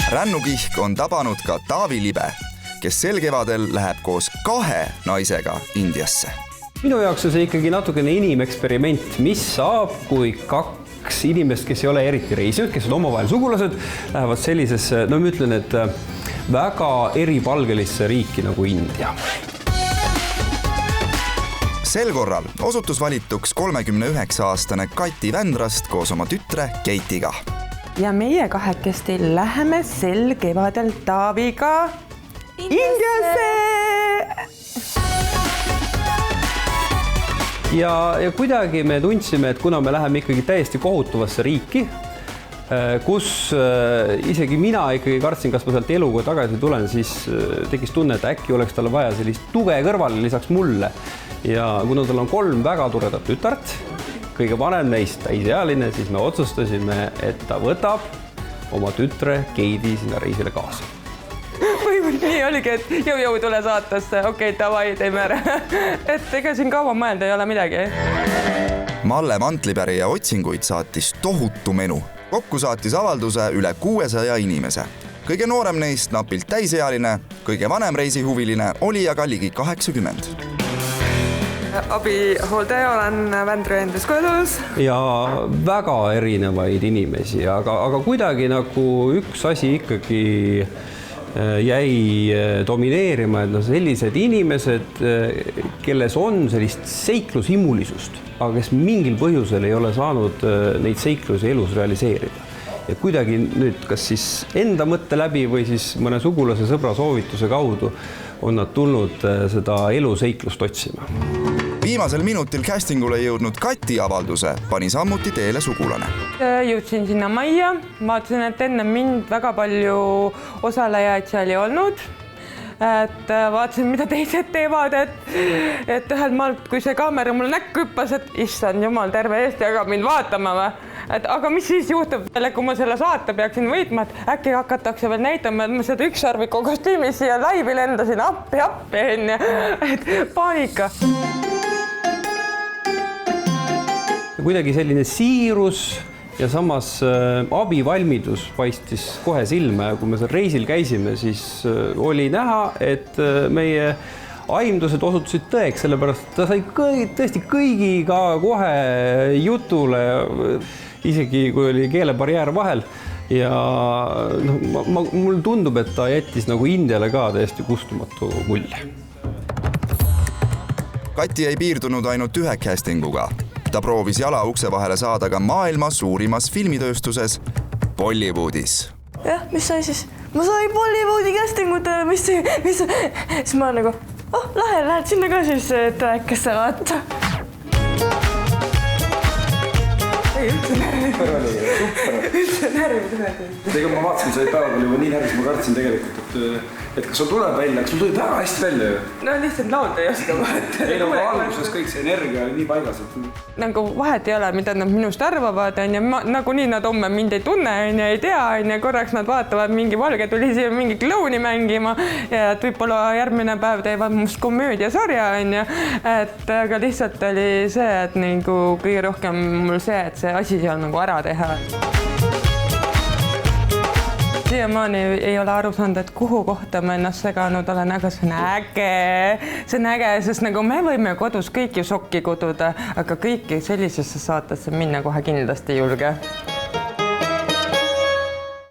Rännukihk on tabanud ka Taavi Libe, kes sel kevadel läheb koos 2 naisega Indiasse. Minu jaoks on see ikkagi natukene inimeksperiment, mis saab, kui 2 inimest, kes ei ole eriti reisinud, kes on omavahel sugulased, lähevad sellisesse, no ma ütlen, et väga eripalgelisse riiki nagu India. Sel korral osutus valituks 39-aastane Kati Vändrast koos oma tütre Keitiga. Ja meie 2 läheme sel kevadel Taaviga Indiasse! Ja kuidagi me tundsime, et kuna me läheme ikkagi täiesti kohutavasse riiki, kus isegi mina ikkagi kartsin, kas ma sealt eluga tagasi tulen, siis tekkis tunne, et äkki oleks talle vaja sellist tuge kõrvale lisaks mulle. Ja kuna tal on 3 väga toredat tütart, kõige vanem neist täisealine, siis me otsustasime, et ta võtab oma tütre Keidi sinna reisile kaasa. Või nii oligi, et jõu tule saatasse, okei, tavai, teeme ära. Et ega siin kaua mõelda ei ole midagi. Malle Mantlipärija otsinguid saatis tohutu menu. Kokku saatis avalduse üle 600 inimese. Kõige noorem neist napilt täisealine, kõige vanem reisihuviline oli aga ligi 80. Abihooldaja olen Vändru endas kodus. Ja väga erinevaid inimesi, aga kuidagi nagu üks asi ikkagi jäi domineerima, et sellised inimesed, kelles on sellist seiklushimulisust, aga kes mingil põhjusel ei ole saanud neid seiklusi elus realiseerida. Ja kuidagi nüüd kas siis enda mõtte läbi või siis mõne sugulase sõbra soovituse kaudu on nad tulnud seda eluseiklust otsima. Viimasel minutil castingule jõudnud Kati avalduse pani sammuti teele sugulane. Jõudsin sinna majja, vaatasin, et enne mind väga palju osalejaid seal ei olnud. Et vaatasin, mida teised teevad, et ühel maalt, kui see kaamera mul näkku hüppas, et issand jumal, terve Eesti hakkab mind vaatama või. Aga mis siis juhtub veel, kui ma selle saate peaksin võitma, et äkki hakatakse veel näitama, et ma seda ükssarviku kostüümis siia laivi lendasin appi, et paanika. Kuidagi selline siirus ja samas abivalmidus paistis kohe silma ja kui me seal reisil käisime, siis oli näha, et meie aimdused osutusid tõeks, sellepärast ta sai tõesti kõigiga kohe jutule, isegi kui oli keelebarjäär vahel. Ja mul tundub, et ta jättis nagu Indiale ka täiesti kustumatu mulje. Kati ei piirdunud ainult 1 castinguga. Ta proovis jala ukse vahele saada ka maailma suurimas filmitööstuses Bollywoodis. Jah, mis sai siis? Ma sai Bollywoodi castingutele, siis ma nagu, lahe, lähed sinna ka siis traekesse vaata. Ei, üldse närvi. Ega ma vaatasin, sa päeval juba nii närvis, ma kartsin tegelikult, et kas sul tuleb välja, kas sul tuli väga hästi välja ju? No lihtsalt laulda ei oska vaata. Ei no alguses kõik see energia oli nii paigas, et... Nagu vahet ei ole, mida nad minust arvavad, nagu nii nad homme mind ei tunne, ei tea, korraks nad vaatavad mingi valge tuli siia mingi klouni mängima ja et võib-olla järgmine päev teevad must komöödiasarja, et aga lihtsalt oli see, et nagu kõige rohkem mul see, et see asi seal nagu ära teha. Siiamaani ei ole aru saanud, et kuhu kohta ma ennast seganud olen, aga see on äge, sest nagu me võime kodus kõik ju sokki kududa, aga kõiki sellisesse saatesse minna kohe kindlasti julge.